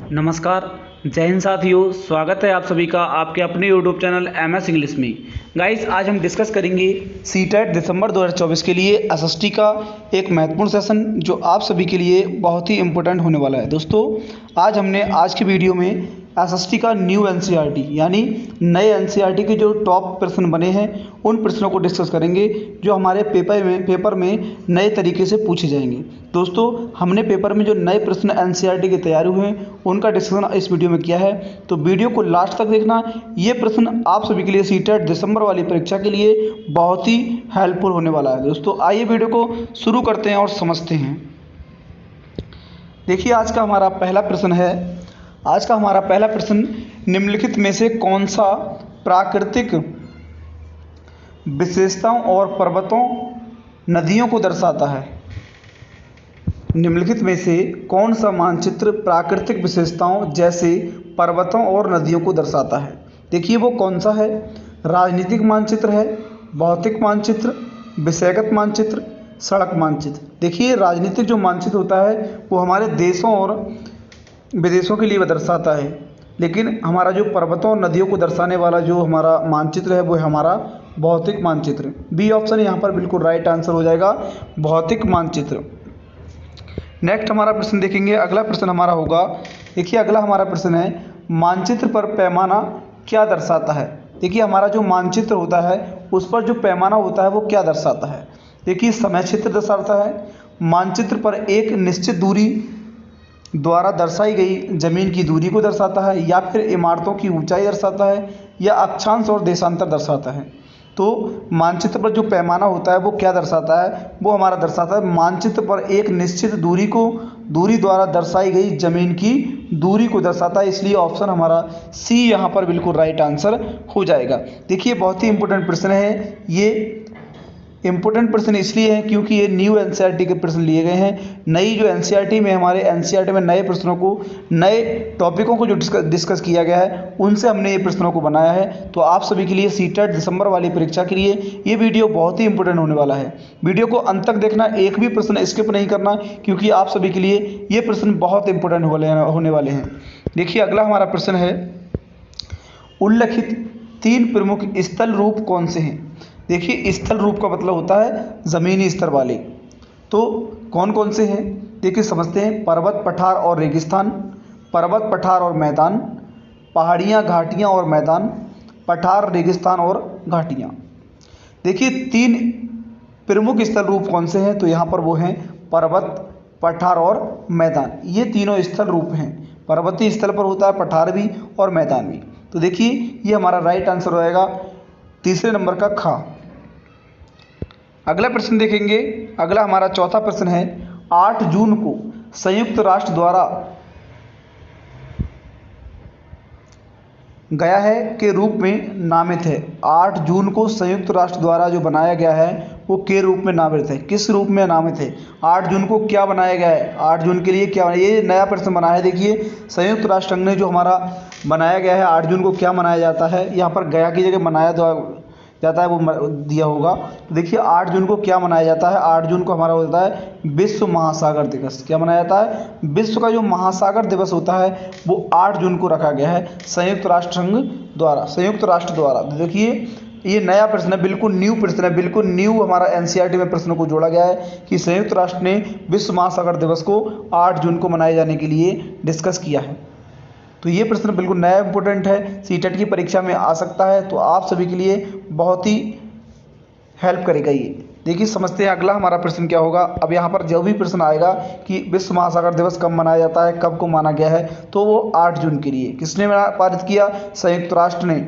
नमस्कार। जय हिंद साथियों, स्वागत है आप सभी का आपके अपने यूट्यूब चैनल MS इंग्लिश में। गाइस, आज हम डिस्कस करेंगे सीटेट दिसंबर 2024 के लिए एसएसटी का एक महत्वपूर्ण सेशन जो आप सभी के लिए बहुत ही इम्पोर्टेंट होने वाला है। दोस्तों, आज हमने आज की वीडियो में एसएसटी का न्यू एनसीईआरटी यानी नए एनसीईआरटी के जो टॉप प्रश्न बने हैं उन प्रश्नों को डिस्कस करेंगे जो हमारे पेपर में नए तरीके से पूछे जाएंगे। दोस्तों, हमने पेपर में जो नए प्रश्न एनसीईआरटी के तैयार हुए हैं उनका डिस्कशन इस वीडियो में किया है, तो वीडियो को लास्ट तक देखना। ये प्रश्न आप सभी के लिए सीटेट दिसंबर वाली परीक्षा के लिए बहुत ही हेल्पफुल होने वाला है। दोस्तों, आइए वीडियो को शुरू करते हैं और समझते हैं। देखिए, आज का हमारा पहला प्रश्न निम्नलिखित में से कौन सा प्राकृतिक विशेषताओं और पर्वतों नदियों को दर्शाता है। निम्नलिखित में से कौन सा मानचित्र प्राकृतिक विशेषताओं जैसे पर्वतों और नदियों को दर्शाता है। देखिए, वो कौन सा है। राजनीतिक मानचित्र है, भौतिक मानचित्र, विषयगत मानचित्र, सड़क मानचित्र। देखिए, राजनीतिक जो मानचित्र होता है वो हमारे देशों और विदेशों के लिए दर्शाता है, लेकिन हमारा जो पर्वतों और नदियों को दर्शाने वाला जो हमारा मानचित्र है वो है हमारा भौतिक मानचित्र। बी ऑप्शन यहाँ पर बिल्कुल राइट आंसर हो जाएगा, भौतिक मानचित्र। नेक्स्ट हमारा प्रश्न देखेंगे। अगला प्रश्न हमारा होगा, देखिए अगला हमारा प्रश्न है, मानचित्र पर पैमाना क्या दर्शाता है। देखिए, हमारा जो मानचित्र होता है उस पर जो पैमाना होता है वो क्या दर्शाता है। देखिए, समय क्षेत्र दर्शाता है, मानचित्र पर एक निश्चित दूरी द्वारा दर्शाई गई जमीन की दूरी को दर्शाता है, या फिर इमारतों की ऊंचाई दर्शाता है, या अक्षांश और देशांतर दर्शाता है। तो मानचित्र पर जो पैमाना होता है वो क्या दर्शाता है, वो हमारा दर्शाता है मानचित्र पर एक निश्चित दूरी द्वारा दर्शाई गई जमीन की दूरी को दर्शाता है। इसलिए ऑप्शन हमारा सी यहाँ पर बिल्कुल राइट आंसर हो जाएगा। देखिए, बहुत ही इंपॉर्टेंट प्रश्न है। ये इंपॉर्टेंट प्रश्न इसलिए है क्योंकि ये न्यू एनसीईआरटी के प्रश्न लिए गए हैं। नई जो एनसीईआरटी में हमारे एनसीईआरटी में नए प्रश्नों को, नए टॉपिकों को जो डिस्कस किया गया है उनसे हमने ये प्रश्नों को बनाया है। तो आप सभी के लिए सीटेट दिसंबर वाली परीक्षा के लिए ये वीडियो बहुत ही इंपॉर्टेंट होने वाला है। वीडियो को अंत तक देखना, एक भी प्रश्न स्किप नहीं करना, क्योंकि आप सभी के लिए ये प्रश्न बहुत इंपॉर्टेंट होने वाले हैं। देखिए, अगला हमारा प्रश्न है, उल्लिखित 3 प्रमुख स्थल रूप कौन से हैं। देखिए, स्थल रूप का मतलब होता है ज़मीनी स्तर वाले। तो कौन कौन से हैं, देखिए समझते हैं। पर्वत, पठार और रेगिस्तान, पर्वत, पठार और मैदान, पहाड़ियाँ, घाटियाँ और मैदान, पठार, रेगिस्तान और घाटियाँ। देखिए, 3 प्रमुख स्थल रूप कौन से हैं, तो यहाँ पर वो हैं पर्वत, पठार और मैदान। ये तीनों स्थल रूप हैं, पर्वतीय स्थल पर होता है, पठार भी और मैदान भी। तो देखिए, ये हमारा राइट आंसर हो जाएगा तीसरे नंबर का खा। अगला प्रश्न देखेंगे। अगला हमारा चौथा प्रश्न है, 8 जून को संयुक्त राष्ट्र द्वारा गया है के रूप में नामित है। 8 जून को संयुक्त राष्ट्र द्वारा जो बनाया गया है वो के रूप में नामित है। किस रूप में नामित है, 8 जून को क्या बनाया गया है, 8 जून के लिए क्या, ये नया प्रश्न बना है। देखिए, संयुक्त राष्ट्र संघ ने जो हमारा बनाया गया है 8 जून को क्या मनाया जाता है, यहाँ पर गया की जगह मनाया जाता है वो दिया होगा। तो देखिए, 8 जून को क्या मनाया जाता है। 8 जून को हमारा होता है विश्व महासागर दिवस। क्या मनाया जाता है, विश्व का जो महासागर दिवस होता है वो 8 जून को रखा गया है संयुक्त राष्ट्र द्वारा। देखिए, ये नया प्रश्न है, बिल्कुल न्यू प्रश्न है, बिल्कुल न्यू हमारा एनसीईआरटी में प्रश्नों को जोड़ा गया है कि संयुक्त राष्ट्र ने विश्व महासागर दिवस को 8 जून को मनाए जाने के लिए डिस्कस किया है। तो ये प्रश्न बिल्कुल नया इंपॉर्टेंट है, सीटेट की परीक्षा में आ सकता है, तो आप सभी के लिए बहुत ही हेल्प करेगा ये। देखिए, समझते हैं अगला हमारा प्रश्न क्या होगा। अब यहाँ पर जो भी प्रश्न आएगा कि विश्व महासागर दिवस कब मनाया जाता है, कब को माना गया है, तो वो 8 जून के लिए किसने पारित किया, संयुक्त राष्ट्र ने।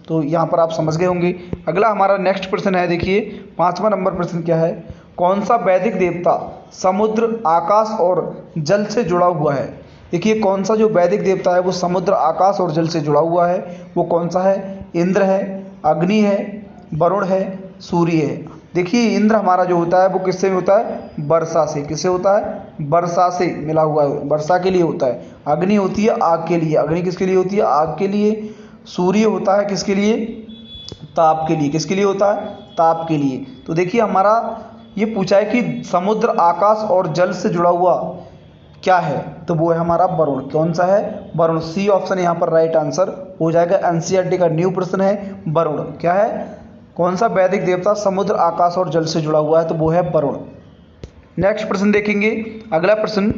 तो यहाँ पर आप समझ गए होंगे। अगला हमारा नेक्स्ट प्रश्न है, देखिए 5वां नंबर प्रश्न क्या है, कौन सा वैदिक देवता समुद्र, आकाश और जल से जुड़ा हुआ है। देखिए, कौन सा जो वैदिक देवता है वो समुद्र, आकाश और जल से जुड़ा हुआ है, वो कौन सा है। इंद्र है, अग्नि है, वरुण है, सूर्य है। देखिए, इंद्र हमारा जो होता है वो किससे होता है, वर्षा से। किससे होता है, वर्षा से मिला हुआ है, वर्षा के लिए होता है। अग्नि होती है आग के लिए, अग्नि किसके लिए होती है, आग के लिए। सूर्य होता है किसके लिए, ताप के लिए। किसके लिए होता है, ताप के लिए। तो देखिए, हमारा ये पूछा है कि समुद्र, आकाश और जल से जुड़ा हुआ क्या है, तो वो है हमारा वरुण। कौन सा है, वरुण। सी ऑप्शन यहाँ पर राइट आंसर हो जाएगा। एनसीईआरटी का न्यू प्रश्न है वरुण। क्या है, कौन सा वैदिक देवता समुद्र, आकाश और जल से जुड़ा हुआ है, तो वो है वरुण। नेक्स्ट प्रश्न देखेंगे। अगला प्रश्न,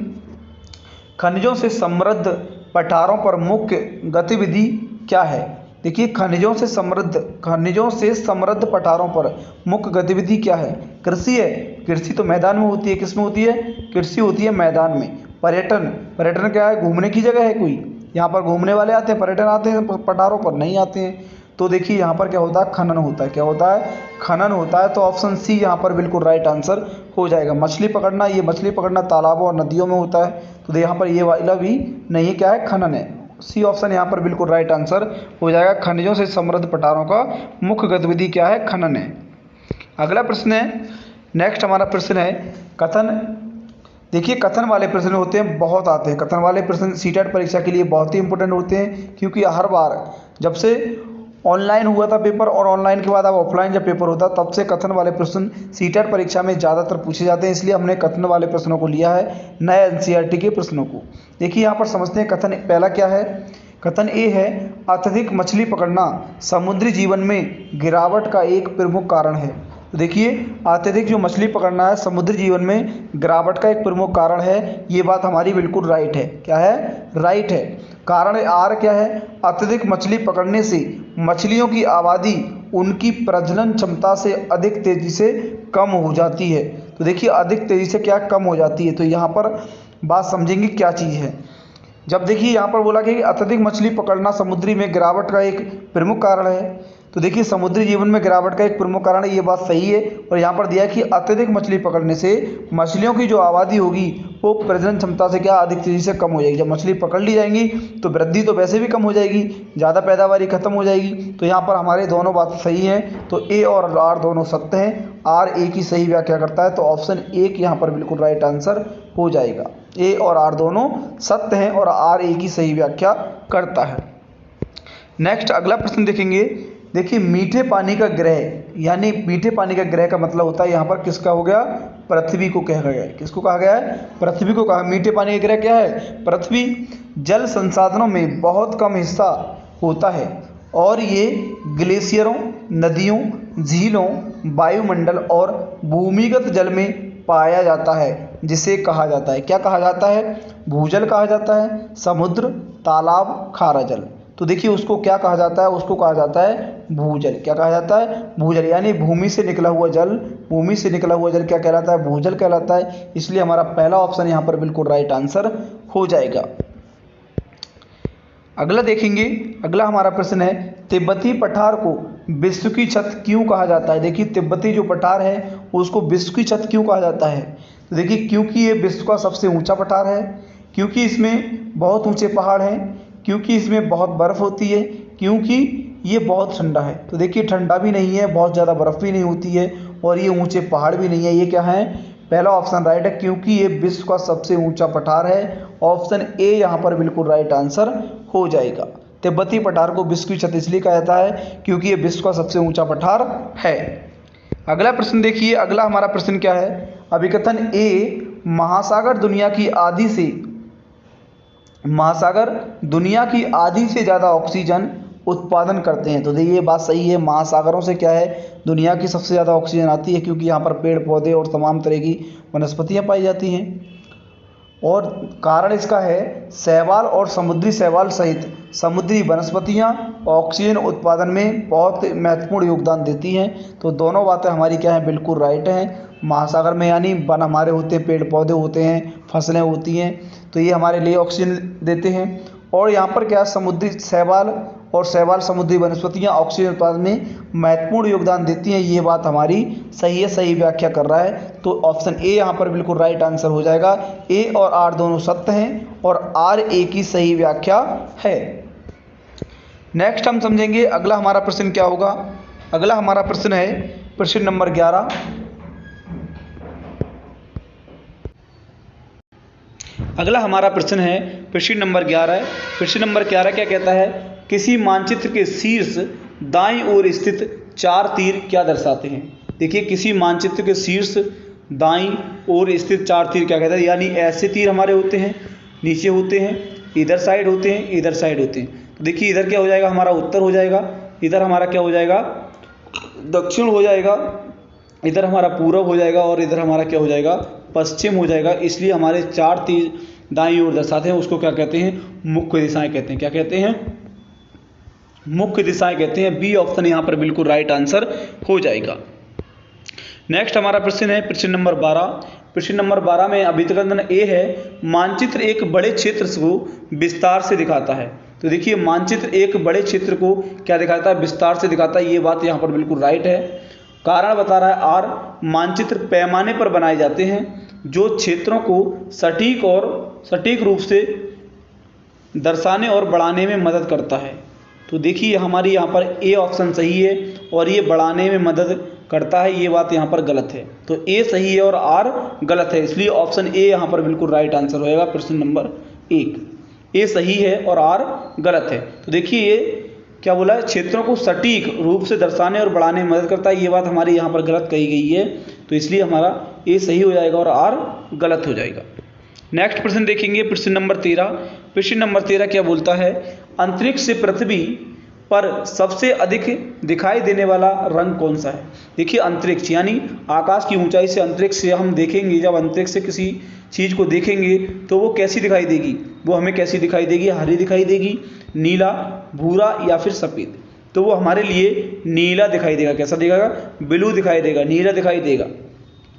खनिजों से समृद्ध पठारों पर मुख्य गतिविधि क्या है। देखिए, खनिजों से समृद्ध पठारों पर मुख्य गतिविधि क्या है। कृषि है। कृषि तो मैदान में होती है। किस में होती है, कृषि होती है मैदान में। पर्यटन क्या है, घूमने की जगह है कोई, यहाँ पर घूमने वाले आते हैं, पर्यटन आते हैं, पठारों पर नहीं आते हैं। तो देखिए यहाँ पर क्या होता है, खनन होता है। क्या होता है, खनन होता है। तो ऑप्शन सी यहाँ पर बिल्कुल राइट आंसर हो जाएगा। मछली पकड़ना, ये मछली पकड़ना तालाबों और नदियों में होता है, तो यहाँ पर ये वाला भी नहीं है, क्या है, खनन है। सी ऑप्शन यहाँ पर बिल्कुल राइट आंसर हो जाएगा। खनिजों से समृद्ध पठारों का मुख्य गतिविधि क्या है, खनन है। अगला प्रश्न है, नेक्स्ट हमारा प्रश्न है कथन। देखिए, कथन वाले प्रश्न होते हैं, बहुत आते हैं कथन वाले प्रश्न। सीटेट परीक्षा के लिए बहुत ही इंपॉर्टेंट होते हैं, क्योंकि हर बार जब से ऑनलाइन हुआ था पेपर और ऑनलाइन के बाद अब ऑफलाइन जब पेपर होता तब से कथन वाले प्रश्न सीटेट परीक्षा में ज़्यादातर पूछे जाते हैं। इसलिए हमने कथन वाले प्रश्नों को लिया है, नए एनसीईआरटी के प्रश्नों को। देखिए यहाँ पर समझते हैं कथन पहला क्या है। कथन ए है, अत्यधिक मछली पकड़ना समुद्री जीवन में गिरावट का एक प्रमुख कारण है। तो देखिए, अत्यधिक जो मछली पकड़ना है समुद्री जीवन में गिरावट का एक प्रमुख कारण है। ये बात हमारी बिल्कुल राइट है। क्या है, राइट है। कारण आर क्या है, अत्यधिक मछली पकड़ने से मछलियों की आबादी उनकी प्रजनन क्षमता से अधिक तेजी से कम हो जाती है। तो देखिए, अधिक तेजी से क्या कम हो जाती है, तो यहाँ पर बात समझेंगे क्या चीज़ है। जब देखिए यहाँ पर बोला कि अत्यधिक मछली पकड़ना समुद्री में गिरावट का एक प्रमुख कारण है, तो देखिए समुद्री जीवन में गिरावट का एक प्रमुख कारण है, ये बात सही है। और यहाँ पर दिया है कि अत्यधिक मछली पकड़ने से मछलियों की जो आबादी होगी वो प्रजनन क्षमता से क्या अधिक तेजी से कम हो जाएगी। जब मछली पकड़ ली जाएंगी तो वृद्धि तो वैसे भी कम हो जाएगी, ज़्यादा पैदावारी खत्म हो जाएगी। तो यहाँ पर हमारे दोनों बात सही हैं, तो ए और आर दोनों सत्य हैं। आर ए की सही व्याख्या करता है, तो ऑप्शन ए यहाँ पर बिल्कुल राइट आंसर हो जाएगा। ए और आर दोनों सत्य हैं और आर ए की सही व्याख्या करता है। नेक्स्ट अगला प्रश्न देखेंगे। देखिए, मीठे पानी का ग्रह, यानी मीठे पानी का ग्रह का मतलब होता है यहाँ पर किसका हो गया, पृथ्वी को कहा गया है। किसको कहा गया है, पृथ्वी को कहा। मीठे पानी का ग्रह क्या है, पृथ्वी। जल संसाधनों में बहुत कम हिस्सा होता है और ये ग्लेशियरों, नदियों, झीलों, वायुमंडल और भूमिगत जल में पाया जाता है, जिसे कहा जाता है, क्या कहा जाता है, भूजल कहा जाता है, समुद्र, तालाब, खारा जल। तो देखिए उसको क्या कहा जाता है, उसको कहा जाता है भूजल। क्या कहा जाता है, भूजल। यानी भूमि से निकला हुआ जल, भूमि से निकला हुआ जल क्या कहलाता है, भूजल कहलाता है। इसलिए हमारा पहला ऑप्शन यहाँ पर बिल्कुल राइट आंसर हो जाएगा। अगला देखेंगे। अगला हमारा प्रश्न है, तिब्बती पठार को विश्व की छत क्यों कहा जाता है। देखिए, तिब्बती जो पठार है उसको विश्व की छत क्यों कहा जाता है। तो देखिए, क्योंकि ये विश्व का सबसे ऊंचा पठार है, क्योंकि इसमें बहुत ऊंचे पहाड़ हैं, क्योंकि इसमें बहुत बर्फ़ होती है, क्योंकि ये बहुत ठंडा है। तो देखिए, ठंडा भी नहीं है, बहुत ज़्यादा बर्फ़ भी नहीं होती है और ये ऊंचे पहाड़ भी नहीं है। ये क्या है, पहला ऑप्शन राइट है, क्योंकि ये विश्व का सबसे ऊंचा पठार है। ऑप्शन ए यहाँ पर बिल्कुल राइट आंसर हो जाएगा। तिब्बती पठार को विश्व की छत इसलिए कहा जाता है क्योंकि ये विश्व का सबसे ऊंचा पठार है। अगला प्रश्न देखिए। अगला हमारा प्रश्न क्या है, अभिकथन ए, महासागर दुनिया की आधी से ज़्यादा ऑक्सीजन उत्पादन करते हैं। तो देखिए ये बात सही है, महासागरों से क्या है, दुनिया की सबसे ज़्यादा ऑक्सीजन आती है, क्योंकि यहाँ पर पेड़ पौधे और तमाम तरह की वनस्पतियाँ पाई जाती हैं। और कारण इसका है, शैवाल और समुद्री शैवाल सहित समुद्री वनस्पतियाँ ऑक्सीजन उत्पादन में बहुत महत्वपूर्ण योगदान देती हैं। तो दोनों बातें हमारी क्या हैं, बिल्कुल राइट हैं। महासागर में यानी वन हमारे होते हैं, पेड़ पौधे होते हैं, फसलें होती हैं, तो ये हमारे लिए ऑक्सीजन देते हैं। और यहाँ पर क्या, समुद्री शैवाल और शैवाल समुद्री वनस्पतियाँ ऑक्सीजन उत्पादन में महत्वपूर्ण योगदान देती हैं। ये बात हमारी सही है, सही व्याख्या कर रहा है। तो ऑप्शन ए यहाँ पर बिल्कुल राइट आंसर हो जाएगा। ए और आर दोनों सत्य हैं और आर ए की सही व्याख्या है। नेक्स्ट हम समझेंगे अगला हमारा प्रश्न क्या होगा। अगला हमारा प्रश्न है प्रश्न नंबर 11। अगला हमारा प्रश्न है प्रश्न नंबर 11। प्रश्न नंबर 11 क्या कहता है, किसी मानचित्र के शीर्ष दाईं ओर स्थित 4 तीर क्या दर्शाते हैं। देखिए, किसी मानचित्र के शीर्ष दाईं ओर स्थित 4 तीर क्या कहते हैं, यानी ऐसे तीर हमारे होते हैं, नीचे होते हैं, इधर साइड होते हैं, इधर साइड होते हैं। तो देखिए इधर क्या हो जाएगा, हमारा उत्तर हो जाएगा, इधर हमारा क्या हो जाएगा, दक्षिण हो जाएगा, इधर हमारा पूरब हो जाएगा और इधर हमारा क्या हो जाएगा, पश्चिम हो जाएगा। इसलिए हमारे 4 तीर दाईं ओर दर्शाते हैं, उसको क्या कहते हैं, मुख्य दिशाएं कहते हैं। क्या कहते हैं, मुख्य दिशाएं कहते हैं। बी ऑप्शन यहाँ पर बिल्कुल राइट आंसर हो जाएगा। नेक्स्ट हमारा प्रश्न है प्रश्न नंबर 12। प्रश्न नंबर 12 में अभिकलन ए है, मानचित्र एक बड़े क्षेत्र को विस्तार से दिखाता है। तो देखिए मानचित्र एक बड़े क्षेत्र को क्या दिखाता है, विस्तार से दिखाता है। ये बात यहाँ पर बिल्कुल राइट है। कारण बता रहा है आर, मानचित्र पैमाने पर बनाए जाते हैं जो क्षेत्रों को सटीक रूप से दर्शाने और बढ़ाने में मदद करता है। तो देखिए हमारी यहाँ पर ए ऑप्शन सही है और ये बढ़ाने में मदद करता है, ये बात यहाँ पर गलत है। तो ए सही है और आर गलत है, इसलिए ऑप्शन ए यहाँ पर बिल्कुल राइट आंसर होएगा प्रश्न नंबर 1। ए सही है और आर गलत है। तो देखिए ये क्या बोला है, क्षेत्रों को सटीक रूप से दर्शाने और बढ़ाने में मदद करता है, ये बात हमारी यहाँ पर गलत कही गई है। तो इसलिए हमारा ए सही हो जाएगा और आर गलत हो जाएगा। नेक्स्ट प्रश्न देखेंगे प्रश्न नंबर 13। प्रश्न नंबर 13 क्या बोलता है, अंतरिक्ष से पृथ्वी पर सबसे अधिक दिखाई देने वाला रंग कौन सा है। देखिए अंतरिक्ष यानी आकाश की ऊंचाई से अंतरिक्ष से हम देखेंगे, जब अंतरिक्ष से किसी चीज़ को देखेंगे तो वो कैसी दिखाई देगी, वो हमें कैसी दिखाई देगी, हरी दिखाई देगी, नीला, भूरा या फिर सफ़ेद। तो वो हमारे लिए नीला दिखाई देगा। कैसा दिखेगा, ब्लू दिखाई देगा, नीला दिखाई देगा।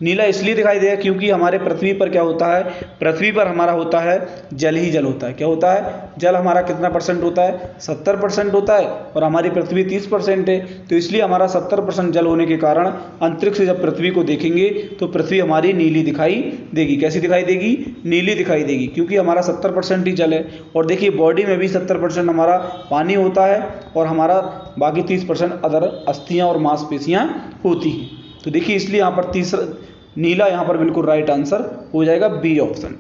नीला इसलिए दिखाई देगा क्योंकि हमारे पृथ्वी पर क्या होता है, पृथ्वी पर हमारा होता है जल ही जल होता है। क्या होता है, जल हमारा कितना % होता है, 70% होता है और हमारी पृथ्वी 30% है। तो इसलिए हमारा 70% जल होने के कारण अंतरिक्ष से जब पृथ्वी को देखेंगे तो पृथ्वी हमारी नीली दिखाई देगी। कैसी दिखाई देगी, नीली दिखाई देगी, क्योंकि हमारा 70% ही जल है। और देखिए बॉडी में भी 70% हमारा पानी होता है और हमारा बाकी 30% अदर अस्थियाँ और मांसपेशियाँ होती हैं। तो देखिए इसलिए यहाँ पर तीसरा नीला यहाँ पर बिल्कुल राइट आंसर हो जाएगा, बी ऑप्शन।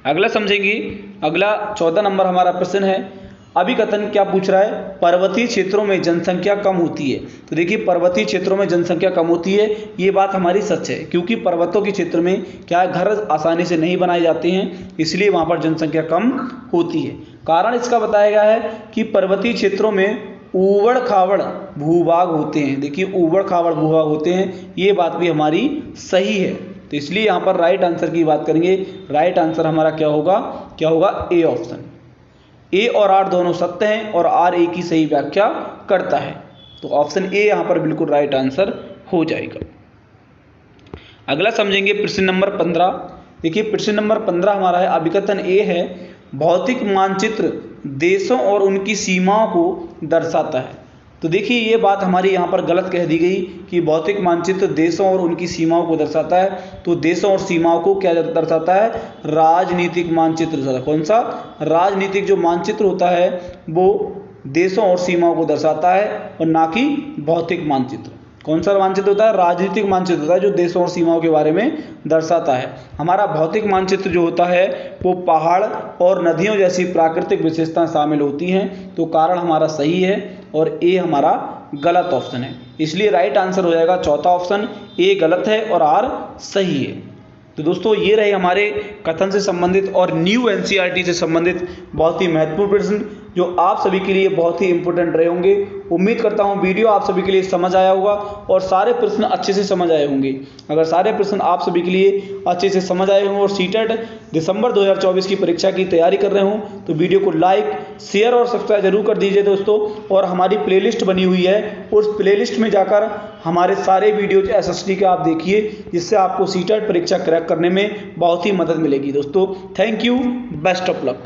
अगला समझेंगे, अगला 14 नंबर हमारा प्रश्न है, अभिकथन क्या पूछ रहा है, पर्वतीय क्षेत्रों में जनसंख्या कम होती है। तो देखिए पर्वतीय क्षेत्रों में जनसंख्या कम होती है, ये बात हमारी सच है, क्योंकि पर्वतों के क्षेत्र में क्या है, घर आसानी से नहीं बनाए जाते हैं, इसलिए वहाँ पर जनसंख्या कम होती है। कारण इसका बताया गया है कि पर्वतीय क्षेत्रों में ऊबड़ खाबड़ भूभाग होते हैं। देखिए ऊबड़ खाबड़ भूभाग होते हैं, ये बात भी हमारी सही है। तो इसलिए यहाँ पर राइट आंसर की बात करेंगे, राइट आंसर हमारा क्या होगा, ए ऑप्शन। ए और आर दोनों सत्य हैं और आर ए की सही व्याख्या करता है। तो ऑप्शन ए यहाँ पर बिल्कुल राइट आंसर हो जाएगा। अगला समझेंगे प्रश्न नंबर 15। देखिए प्रश्न नंबर 15 हमारा है, अभिकथन ए है, भौतिक मानचित्र देशों और उनकी सीमाओं को दर्शाता है। तो देखिए ये बात हमारी यहाँ पर गलत कह दी गई कि भौतिक मानचित्र देशों और उनकी सीमाओं को दर्शाता है। तो देशों और सीमाओं को क्या दर्शाता है, राजनीतिक मानचित्र दर्शाता है। कौन सा, राजनीतिक जो मानचित्र होता है वो देशों और सीमाओं को दर्शाता है और ना कि भौतिक मानचित्र। कौन सा मानचित्र होता है, राजनीतिक मानचित्र होता है जो देशों और सीमाओं के बारे में दर्शाता है। हमारा भौतिक मानचित्र जो होता है वो पहाड़ और नदियों जैसी प्राकृतिक विशेषताएं शामिल होती हैं। तो कारण हमारा सही है और ए हमारा गलत ऑप्शन है। इसलिए राइट आंसर हो जाएगा चौथा ऑप्शन, ए गलत है और आर सही है। तो दोस्तों ये रहे हमारे कथन से संबंधित और न्यू एनसीईआरटी से संबंधित बहुत ही महत्वपूर्ण प्रश्न जो आप सभी के लिए बहुत ही इंपॉर्टेंट रहे होंगे। उम्मीद करता हूँ वीडियो आप सभी के लिए समझ आया होगा और सारे प्रश्न अच्छे से समझ आए होंगे। अगर सारे प्रश्न आप सभी के लिए अच्छे से समझ आए हों और सीटेट दिसंबर 2024 की परीक्षा की तैयारी कर रहे हों तो वीडियो को लाइक, शेयर और सब्सक्राइब जरूर कर दीजिए दोस्तों। और हमारी प्लेलिस्ट बनी हुई है, उस प्लेलिस्ट में जाकर हमारे सारे वीडियोज एसएसटी के आप देखिए, जिससे आपको सीटेट परीक्षा क्रैक करने में बहुत ही मदद मिलेगी दोस्तों। Thank you, best of luck.